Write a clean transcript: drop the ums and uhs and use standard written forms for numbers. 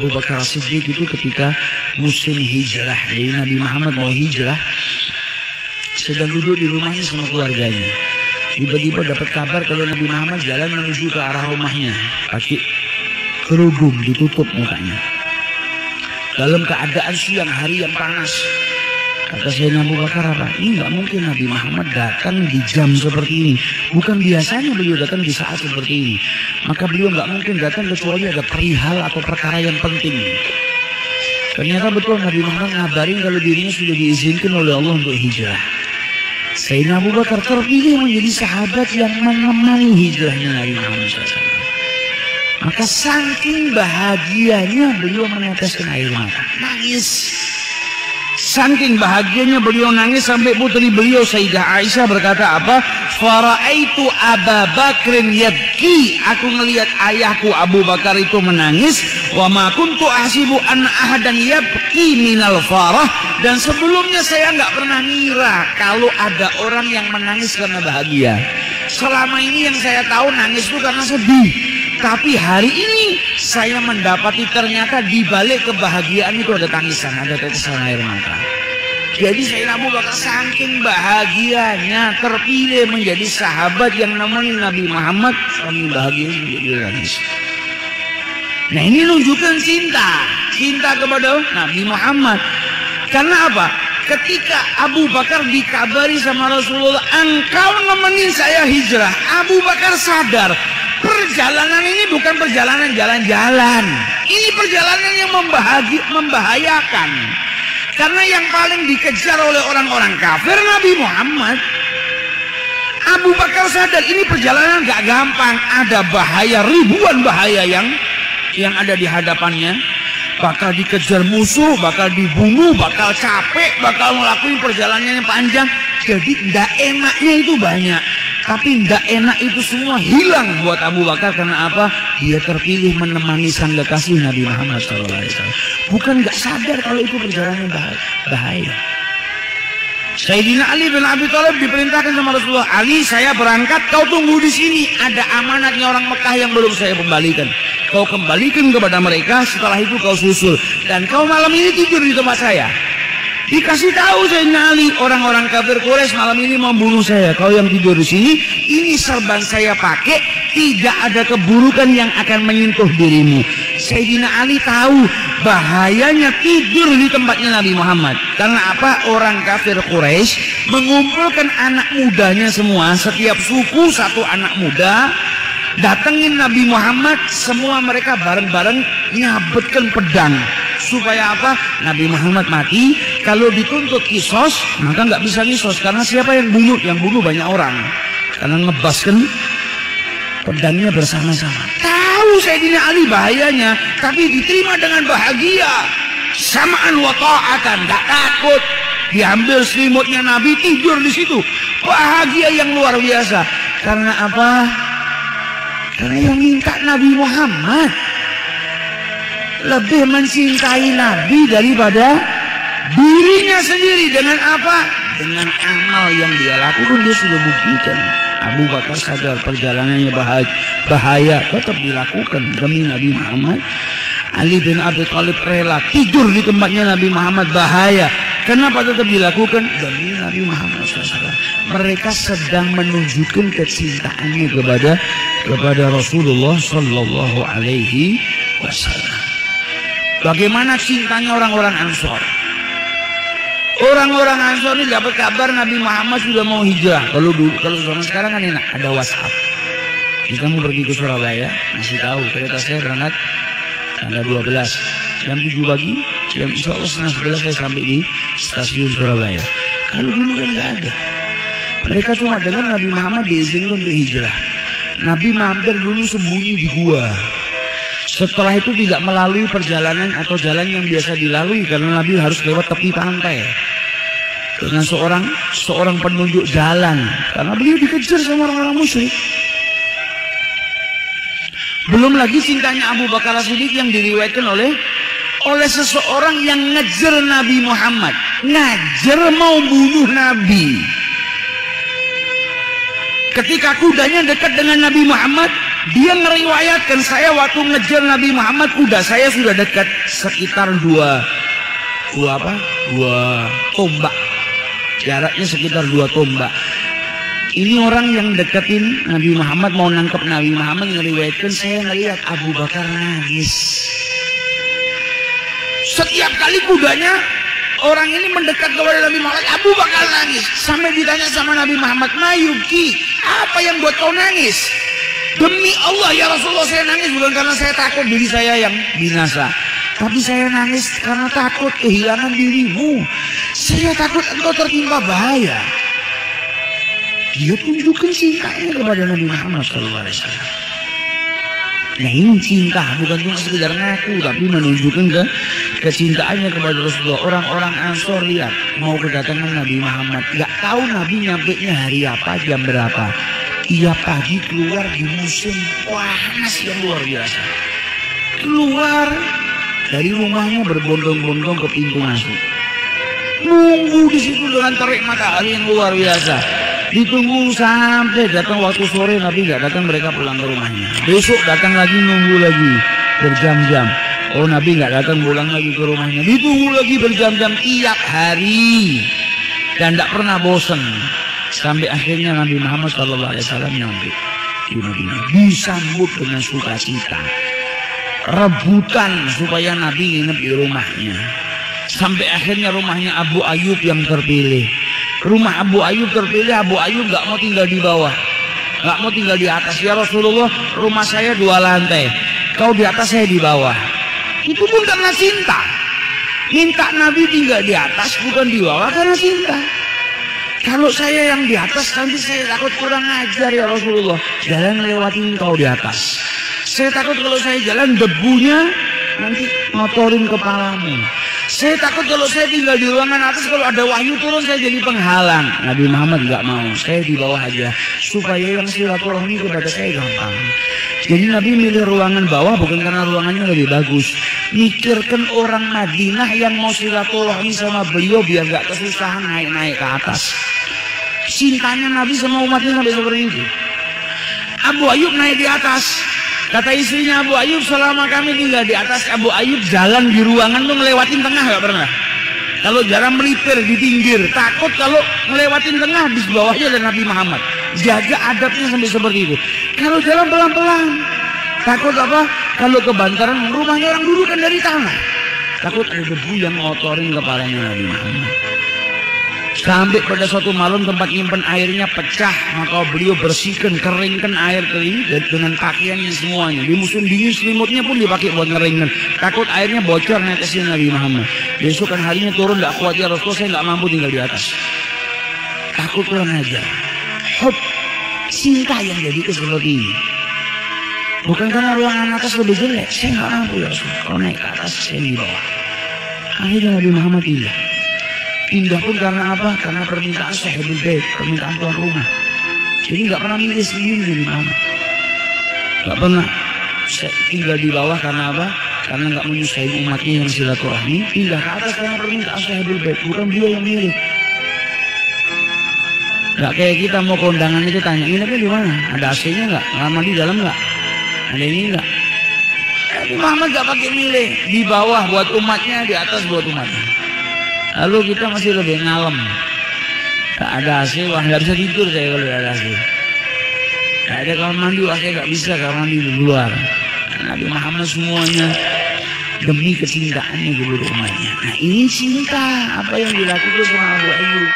Abu Bakar Siddiq itu ketika musim hijrah, jadi Nabi Muhammad mau hijrah, sedang duduk di rumahnya sama keluarganya. Tiba-tiba dapat kabar kalau Nabi Muhammad jalan menuju ke arah rumahnya, pakai kerudung, ditutup mukanya. Dalam keadaan siang hari yang panas. Kata Sayyidina Abu Bakar apa? Ini nggak mungkin Nabi Muhammad datang di jam seperti ini. Bukan biasanya beliau datang di saat seperti ini. Maka beliau nggak mungkin datang kecuali ada perihal atau perkara yang penting. Ternyata betul Nabi Muhammad ngabarin kalau dirinya sudah diizinkan oleh Allah untuk hijrah. Sayyidina Abu Bakar terpilih menjadi sahabat yang menemani hijrahnya Nabi Muhammad SAW. Maka saking bahagianya beliau meneteskan air mata, nangis. Saking bahagianya beliau nangis sampai putri beliau Sayyidah Aisyah berkata apa? Faraitu Abu Bakrin yabki. Aku ngelihat ayahku Abu Bakar itu menangis. Wa ma kuntu ahsibu an ahadan yabki minal farah. Dan sebelumnya saya nggak pernah ngira kalau ada orang yang menangis karena bahagia. Selama ini yang saya tahu nangis itu karena sedih. Tapi hari ini saya mendapati ternyata di balik kebahagiaan itu ada tangisan, ada tetesan air mata. Jadi Sayyidina Abu Bakar saking bahagianya terpilih menjadi sahabat yang nemenin Nabi Muhammad, saking bahagianya menjadi nangis. Nah ini menunjukkan cinta kepada Nabi Muhammad. Karena apa? Ketika Abu Bakar dikabari sama Rasulullah, engkau nemenin saya hijrah, Abu Bakar sadar perjalanan ini bukan perjalanan jalan-jalan. Ini perjalanan yang membahayakan. Karena yang paling dikejar oleh orang-orang kafir Nabi Muhammad. Abu Bakar sadar ini perjalanan gak gampang. Ada bahaya, ribuan bahaya yang ada di hadapannya. Bakal dikejar musuh, bakal dibunuh, bakal capek, bakal ngelakuin perjalanan yang panjang. Jadi ndak enaknya itu banyak. Tapi ndak enak itu semua hilang buat Abu Bakar. Karena apa? Dia terpilih menemani sang kekasih Nabi Muhammad SAW. Bukan nggak sadar kalau itu perjalanan bahaya. Sayyidina Ali bin Abi Thalib diperintahkan sama Rasulullah, Ali saya berangkat, kau tunggu di sini. Ada amanatnya orang Mekah yang belum saya kembalikan. Kau kembalikan kepada mereka, setelah itu kau susul. Dan kau malam ini tidur di tempat saya. Dikasih tahu Sayyidina Ali, orang-orang kafir Quraisy malam ini membunuh saya. Kau yang tidur di sini, ini serban saya pakai, tidak ada keburukan yang akan menyentuh dirimu. Sayyidina Ali tahu bahayanya tidur di tempatnya Nabi Muhammad. Karena apa? Orang kafir Quraisy mengumpulkan anak mudanya semua, setiap suku satu anak muda. Datengin Nabi Muhammad, semua mereka bareng-bareng nyabetkan pedang. Supaya apa? Nabi Muhammad mati. Kalau dituntut kisos, maka nggak bisa kisos. Karena siapa yang bunuh? Yang bunuh banyak orang. Karena ngebaskan pedangnya bersama-sama. Tahu Sayyidina Ali bahayanya, tapi diterima dengan bahagia. Samaan wa ta'atan, nggak takut. Diambil selimutnya Nabi, tidur di situ. Bahagia yang luar biasa. Karena apa? Karena yang minta Nabi Muhammad lebih mencintai Nabi daripada dirinya sendiri. Dengan apa? Dengan amal yang dia lakukan. Dia sudah buktikan. Abu Bakar sadar perjalanannya bahaya, tetap dilakukan demi Nabi Muhammad. Ali bin Abi Thalib rela tidur di tempatnya Nabi Muhammad, bahaya. Kenapa tetap dilakukan? Demi Nabi Muhammad SAW. Mereka sedang menunjukkan kecintaannya kepada Rasulullah Sallallahu Alaihi Wasallam. Bagaimana cintanya orang-orang Ansor? Orang-orang Ansor ini dapat kabar Nabi Muhammad sudah mau hijrah. Kalau zaman sekarang kan enak, ada WhatsApp. Kita mau pergi ke Surabaya, masih tahu kereta saya berangkat tanggal 12 jam 7 pagi, jam insya Allah setengah 11 saya sampai di stasiun Surabaya. Kalau dulu kan nggak ada. Mereka cuma dengar Nabi Muhammad diizinkan untuk hijrah. Nabi mampir dulu sembunyi di gua. Setelah itu tidak melalui perjalanan atau jalan yang biasa dilalui, karena Nabi harus lewat tepi pantai dengan seorang penunjuk jalan, karena beliau dikejar sama orang-orang musyrik. Belum lagi cintanya Abu Bakar Siddiq yang diriwayatkan oleh seseorang yang ngejar Nabi Muhammad, ngejar mau bunuh Nabi. Ketika kudanya dekat dengan Nabi Muhammad, Dia ngeriwayatkan, saya waktu ngejar Nabi Muhammad kuda saya sudah dekat sekitar dua tombak. Jaraknya sekitar 2 tombak. Ini orang yang deketin Nabi Muhammad, mau nangkep Nabi Muhammad, ngeriwayatkan saya ngelihat Abu Bakar nangis. Setiap kali kudanya orang ini mendekat kepada Nabi Muhammad, Abu Bakar nangis. Sampai ditanya sama Nabi Muhammad, Mayuki, apa yang buat kau nangis? Demi Allah ya Rasulullah, saya nangis bukan karena saya takut diri saya yang binasa, tapi saya nangis karena takut kehilangan dirimu. Saya takut engkau tertimpa bahaya. Dia tunjukkan cintanya kepada Nabi Muhammad SAW. Nah ini cinta, bukan cuma sekedar ngaku, tapi menunjukkan kecintaannya kepada Rasulullah. Orang-orang Ansor lihat mau kedatangan Nabi Muhammad, gak tahu Nabi nyampe nya hari apa, jam berapa. Ia pagi keluar di musim panas yang luar biasa. Keluar dari rumahnya berbondong-bondong ke pintu masuk. Nunggu di situ dengan terik matahari yang luar biasa. Ditunggu sampai datang waktu sore, Nabi nggak datang, mereka pulang ke rumahnya. Besok datang lagi, nunggu lagi berjam-jam. Oh Nabi nggak datang, pulang lagi ke rumahnya. Ditunggu lagi berjam-jam tiap hari dan tidak pernah bosan. Sampai akhirnya Nabi Muhammad SAW nyampe di Madinah, disambut dengan sukacita, rebutan supaya Nabi nginep di rumahnya. Sampai akhirnya rumahnya Abu Ayyub yang terpilih. Rumah Abu Ayyub terpilih. Abu Ayyub gak mau tinggal di bawah, gak mau tinggal di atas. Ya Rasulullah, rumah saya 2 lantai, kau di atas, saya di bawah. Itu pun karena cinta. Minta Nabi tinggal di atas bukan di bawah karena cinta. Kalau saya yang di atas nanti saya takut kurang ajar ya Rasulullah, jalan lewatin kau di atas. Saya takut kalau saya jalan debunya nanti ngotorin kepalamu. Saya takut kalau saya tinggal di ruangan atas, kalau ada wahyu turun saya jadi penghalang. Nabi Muhammad nggak mau, saya di bawah aja supaya yang silaturahmi kepada saya gampang. Jadi Nabi milih ruangan bawah bukan karena ruangannya lebih bagus. Mikirkan orang Madinah yang mau silaturahmi sama beliau biar nggak kesusahan naik-naik ke atas. Cintanya Nabi sama umatnya sampai seperti itu. Abu Ayyub naik di atas. Kata istrinya Abu Ayyub, selama kami tinggal di atas, Abu Ayyub jalan di ruangan tuh ngelewatin tengah gak pernah. Kalau jalan melipir di pinggir, takut kalau ngelewatin tengah di bawahnya ada Nabi Muhammad. Jaga adabnya sampai seperti itu. Kalau jalan pelan-pelan, takut apa? Kalau kebantaran, rumahnya orang dulu kan dari tanah, takut ada debu yang ngotorin kepalanya Nabi Muhammad. Sampai pada suatu malam tempat nyimpen airnya pecah, maka beliau bersihkan, keringkan air kering dengan pakaiannya semuanya. Di musim dingin selimutnya pun dipakai buat ngeringkan. Takut airnya bocor netesin Nabi Muhammad. Besok kan harinya turun, tidak kuat ya Rasulullah, saya tidak mampu tinggal di atas. Takut kurang ajar. Hop, cinta yang jadi seperti ini. Bukan karena ruangan atas lebih jelek, saya nggak mampu ya Rasulullah. Kalau naik ke atas, saya di bawah. Akhirnya Nabi Muhammad indah. Indah pun karena apa? Karena permintaan sahibul bait, permintaan tuan rumah. Jadi nggak pernah milih sendiri di mana. Nggak pernah tinggal di bawah karena apa? Karena nggak menyusahin umatnya yang silaturahmi. Pindah ke atas karena permintaan sahibul bait, bukan beliau yang milih. Nggak kayak kita mau kondangan itu tanya, nginepnya di mana? Ada AC-nya nggak? Kamar di dalam nggak? Ada ini nggak? Nabi Muhammad nggak pakai milih, di bawah buat umatnya, di atas buat umatnya. Lalu kita masih lebih ngalem. Gak ada AC, wah gak bisa tidur saya kalau ada AC. Gak ada kamar mandi, wah saya gak bisa kamar mandi di luar. Nabi Muhammad semuanya demi kecintaannya kepada umatnya. Nah ini cinta, apa yang dilakukan sama Abu Ayyub.